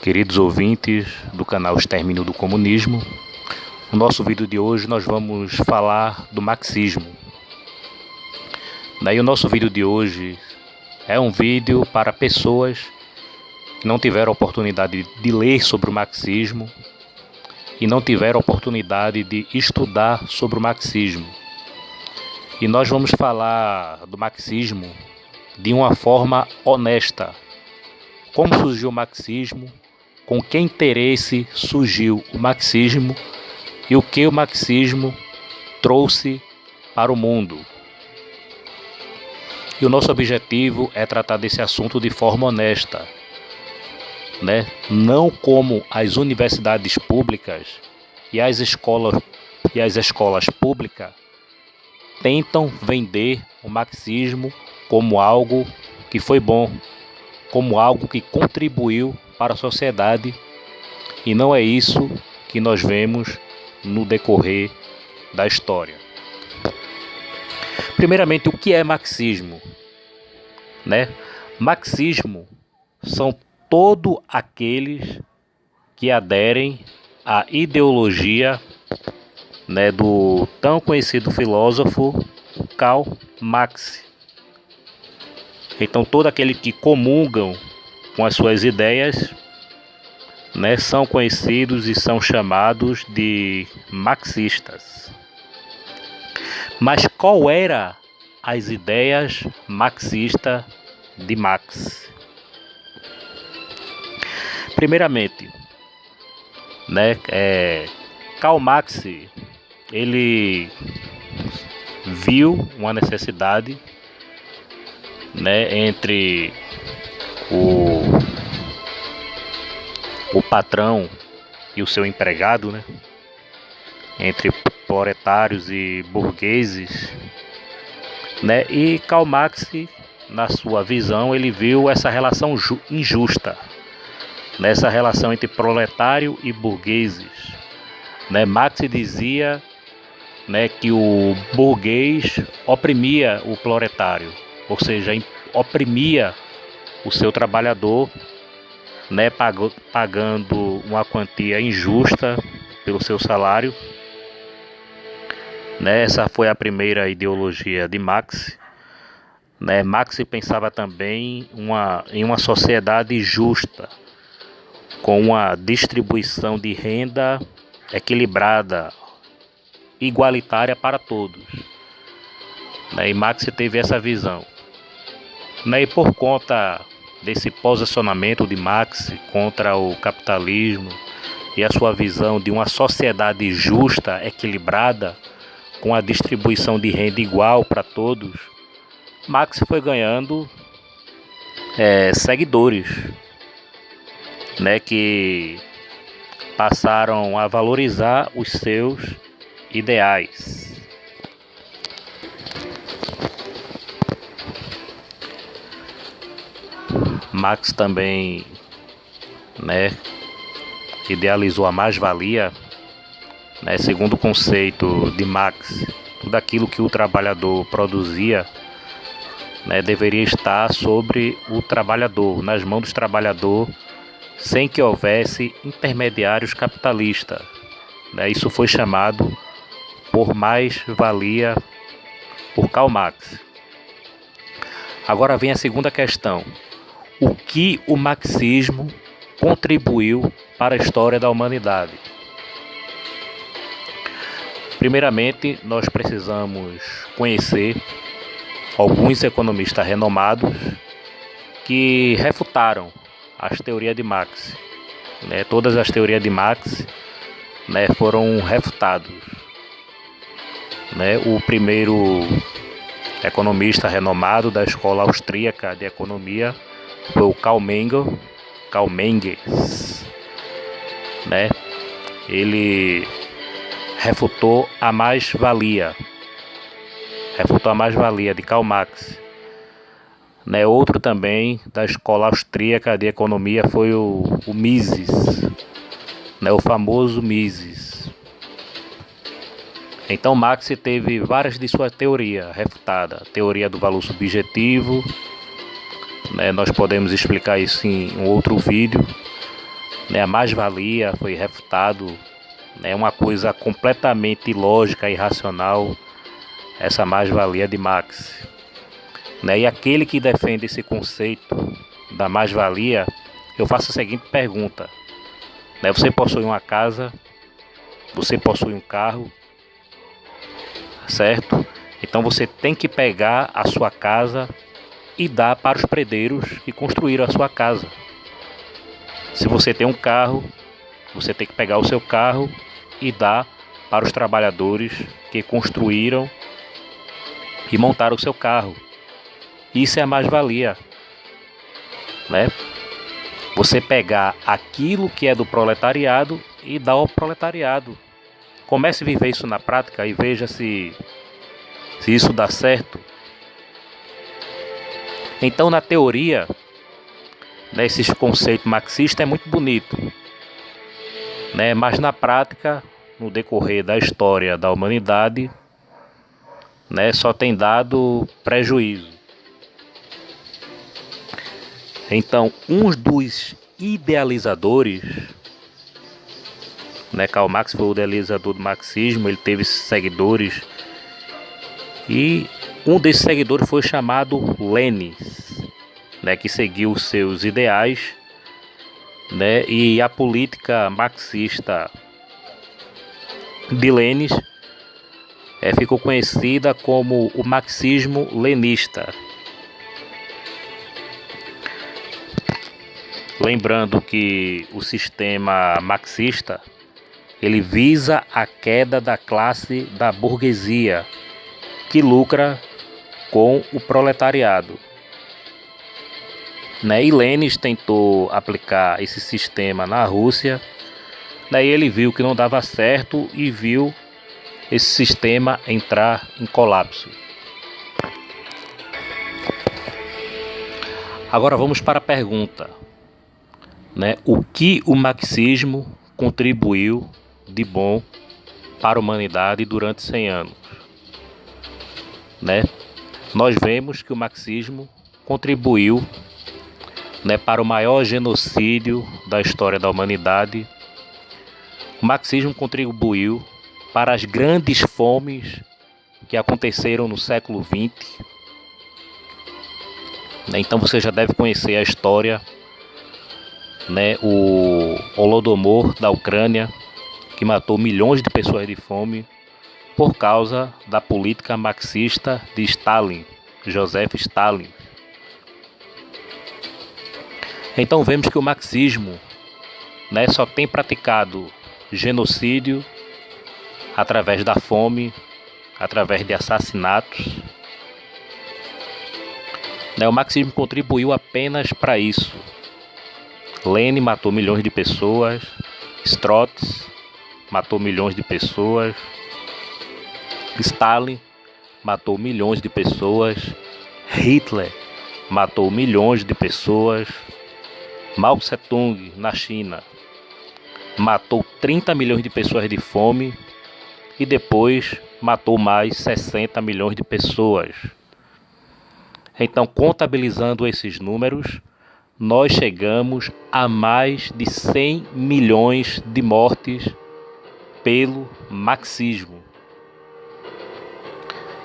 Queridos ouvintes do canal Extermínio do Comunismo, no nosso vídeo de hoje nós vamos falar do marxismo. O nosso vídeo de hoje é um vídeo para pessoas que não tiveram oportunidade de ler sobre o marxismo e não tiveram oportunidade de estudar sobre o marxismo. E nós vamos falar do marxismo de uma forma honesta. Como surgiu o marxismo, com que interesse surgiu o marxismo e o que o marxismo trouxe para o mundo. E o nosso objetivo é tratar desse assunto de forma honesta, não como as universidades públicas e as escolas públicas tentam vender o marxismo como algo que foi bom, como algo que contribuiu para a sociedade, e não é isso que nós vemos no decorrer da história. Primeiramente, o que é marxismo? Marxismo são todos aqueles que aderem à ideologia do tão conhecido filósofo Karl Marx. Então, todos aqueles que comungam com as suas ideias são conhecidos e são chamados de marxistas. Mas qual era as ideias marxistas de Marx? Primeiramente, Karl Marx ele viu uma necessidade entre o patrão e o seu empregado, entre proletários e burgueses, e Karl Marx, na sua visão, ele viu essa relação injusta, nessa relação entre proletário e burgueses. Marx dizia que o burguês oprimia o proletário, ou seja, oprimia o seu trabalhador, pagando uma quantia injusta pelo seu salário. Essa foi a primeira ideologia de Marx. Marx pensava também em uma sociedade justa, com uma distribuição de renda equilibrada, igualitária para todos. E Marx teve essa visão. E por conta desse posicionamento de Marx contra o capitalismo e a sua visão de uma sociedade justa, equilibrada, com a distribuição de renda igual para todos, Marx foi ganhando seguidores, que passaram a valorizar os seus ideais. Marx também idealizou a mais-valia, segundo o conceito de Marx, tudo aquilo que o trabalhador produzia deveria estar sobre o trabalhador, nas mãos do trabalhador, sem que houvesse intermediários capitalistas. Isso foi chamado por mais-valia por Karl Marx. Agora vem a segunda questão. O que o marxismo contribuiu para a história da humanidade? Primeiramente, nós precisamos conhecer alguns economistas renomados que refutaram as teorias de Marx. Todas as teorias de Marx foram refutadas. O primeiro economista renomado da escola austríaca de economia foi o Karl Menges. Ele refutou a mais-valia de Karl Marx. Outro também da escola austríaca de economia foi o Mises, o famoso Mises. Então Marx teve várias de suas teorias refutadas. Teoria do valor subjetivo, nós podemos explicar isso em um outro vídeo. né? A mais-valia foi refutado, é uma coisa completamente ilógica e irracional essa mais-valia de Marx, né? E aquele que defende esse conceito da mais-valia, eu faço a seguinte pergunta, né? Você possui uma casa, você possui um carro, certo? Então você tem que pegar a sua casa e dar para os predeiros que construíram a sua casa. Se você tem um carro, você tem que pegar o seu carro e dar para os trabalhadores que construíram e montaram o seu carro. Isso é a mais-valia, né? Você pegar aquilo que é do proletariado e dar ao proletariado. Comece a viver isso na prática e veja se isso dá certo. Então, na teoria, né, esse conceito marxista é muito bonito, né? Mas na prática, no decorrer da história da humanidade, né, só tem dado prejuízo. Então, um dos idealizadores, né, Karl Marx foi o idealizador do marxismo, ele teve seguidores, e um desses seguidores foi chamado Lenin, né, que seguiu os seus ideais, né, e a política marxista de Lenin ficou conhecida como o marxismo leninista. Lembrando que o sistema marxista ele visa a queda da classe da burguesia, que lucra com o proletariado, né? E Lenin tentou aplicar esse sistema na Rússia, daí ele viu que não dava certo e viu esse sistema entrar em colapso. Agora vamos para a pergunta, né? O que o marxismo contribuiu de bom para a humanidade durante 100 anos? Né? Nós vemos que o marxismo contribuiu, né, para o maior genocídio da história da humanidade. O marxismo contribuiu para as grandes fomes que aconteceram no século XX. Então você já deve conhecer a história, né, o Holodomor da Ucrânia, que matou milhões de pessoas de fome por causa da política marxista de Stalin, Joseph Stalin. Então vemos que o marxismo, né, só tem praticado genocídio através da fome, através de assassinatos. Né, o marxismo contribuiu apenas para isso. Lenin matou milhões de pessoas, Strotsky matou milhões de pessoas, Stalin matou milhões de pessoas, Hitler matou milhões de pessoas, Mao Tse-tung na China matou 30 milhões de pessoas de fome e depois matou mais 60 milhões de pessoas. Então, contabilizando esses números, nós chegamos a mais de 100 milhões de mortes pelo marxismo.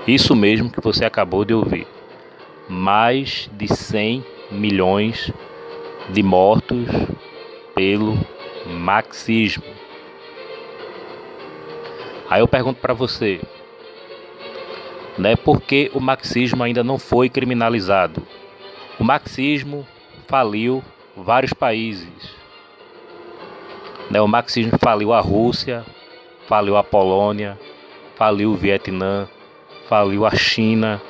Isso mesmo que você acabou de ouvir. Mais de 100 milhões de mortos pelo marxismo. Aí eu pergunto para você, né, por que o marxismo ainda não foi criminalizado? O marxismo faliu vários países, né? O marxismo faliu a Rússia, faliu a Polônia, faliu o Vietnã, faliu a China.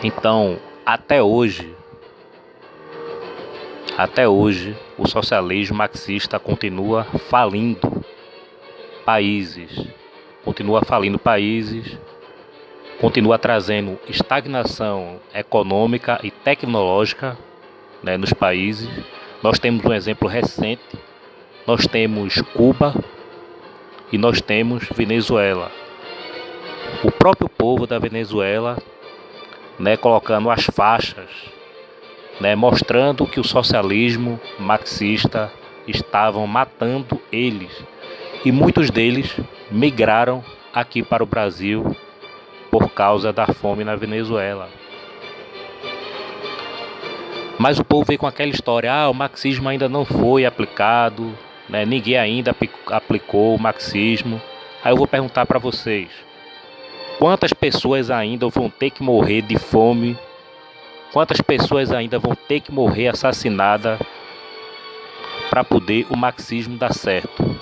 Então, até hoje, o socialismo marxista continua falindo países, continua trazendo estagnação econômica e tecnológica, né, nos países. Nós temos um exemplo recente, nós temos Cuba e nós temos Venezuela. o próprio povo da Venezuela, né, colocando as faixas, né, mostrando que o socialismo marxista estavam matando eles. E muitos deles migraram aqui para o Brasil por causa da fome na Venezuela. Mas o povo veio com aquela história, o marxismo ainda não foi aplicado, né? Ninguém ainda aplicou o marxismo. Aí eu vou perguntar para vocês, quantas pessoas ainda vão ter que morrer de fome? Quantas pessoas ainda vão ter que morrer assassinadas para poder o marxismo dar certo?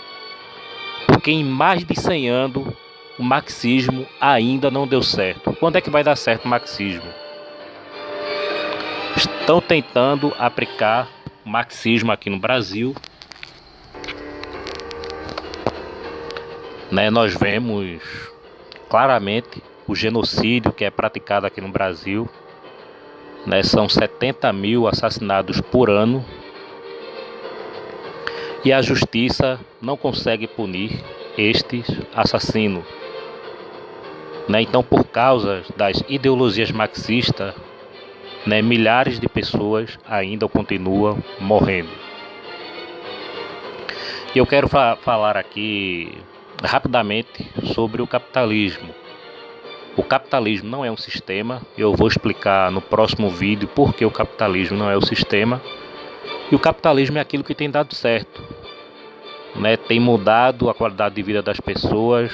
Porque em mais de 100 anos o marxismo ainda não deu certo. Quando é que vai dar certo o marxismo? Estão tentando aplicar o marxismo aqui no Brasil, né? Nós vemos claramente o genocídio que é praticado aqui no Brasil, né? São 70 mil assassinados por ano e a justiça não consegue punir estes assassinos, né? Então, por causa das ideologias marxistas, né, milhares de pessoas ainda continuam morrendo. E eu quero falar aqui rapidamente sobre o capitalismo. O capitalismo não é um sistema. Eu vou explicar no próximo vídeo por que o capitalismo não é o sistema. E o capitalismo é aquilo que tem dado certo, né? Tem mudado a qualidade de vida das pessoas,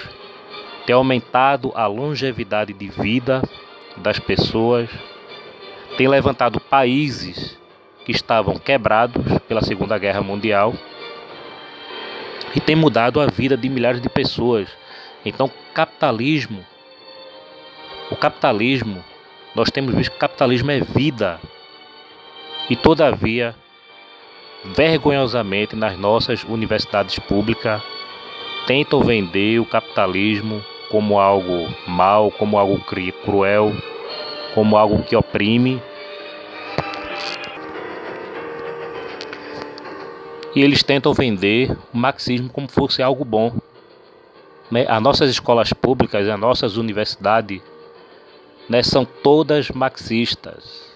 tem aumentado a longevidade de vida das pessoas, tem levantado países que estavam quebrados pela Segunda Guerra Mundial e tem mudado a vida de milhares de pessoas. Então, o capitalismo, nós temos visto que o capitalismo é vida. E todavia, vergonhosamente, nas nossas universidades públicas, tentam vender o capitalismo como algo mau, como algo cruel, como algo que oprime. E eles tentam vender o marxismo como fosse algo bom, né? As nossas escolas públicas, as nossas universidades, né, são todas marxistas,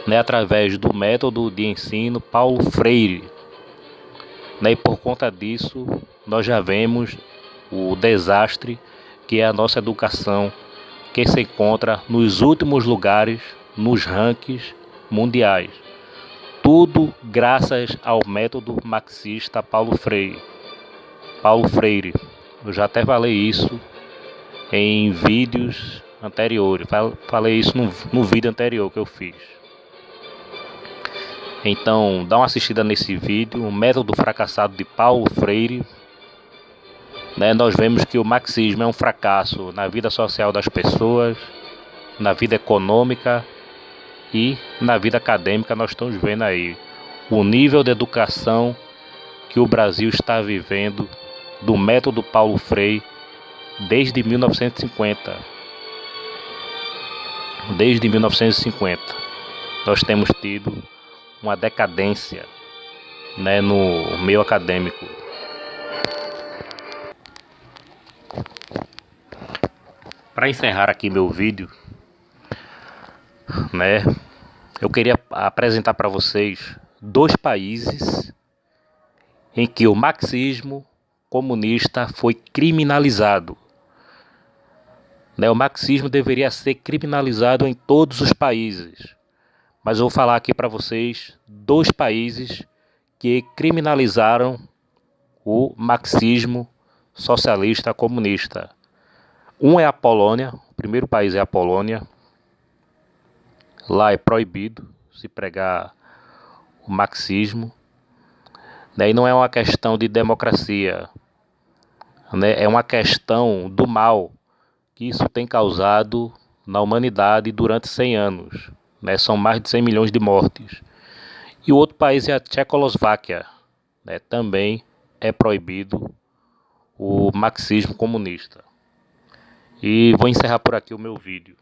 né, através do método de ensino Paulo Freire, né? E por conta disso, nós já vemos o desastre que é a nossa educação, que se encontra nos últimos lugares nos rankings mundiais. Tudo graças ao método marxista Paulo Freire. Eu já até falei isso em vídeos anteriores. Falei isso no vídeo anterior que eu fiz. Então, dá uma assistida nesse vídeo, o método fracassado de Paulo Freire. Né? Nós vemos que o marxismo é um fracasso na vida social das pessoas, na vida econômica e na vida acadêmica. Nós estamos vendo aí o nível de educação que o Brasil está vivendo do método Paulo Freire desde 1950. Desde 1950 nós temos tido uma decadência, né, no meio acadêmico. Para encerrar aqui meu vídeo, né, eu queria apresentar para vocês 2 países em que o marxismo comunista foi criminalizado. Né, o marxismo deveria ser criminalizado em todos os países, mas eu vou falar aqui para vocês 2 países que criminalizaram o marxismo socialista comunista. Um é a Polônia, o primeiro país é a Polônia. Lá é proibido se pregar o marxismo. Daí não é uma questão de democracia, né? É uma questão do mal que isso tem causado na humanidade durante 100 anos. Né? São mais de 100 milhões de mortes. E o outro país é a Tchecoslováquia. Né? Também é proibido o marxismo comunista. E vou encerrar por aqui o meu vídeo.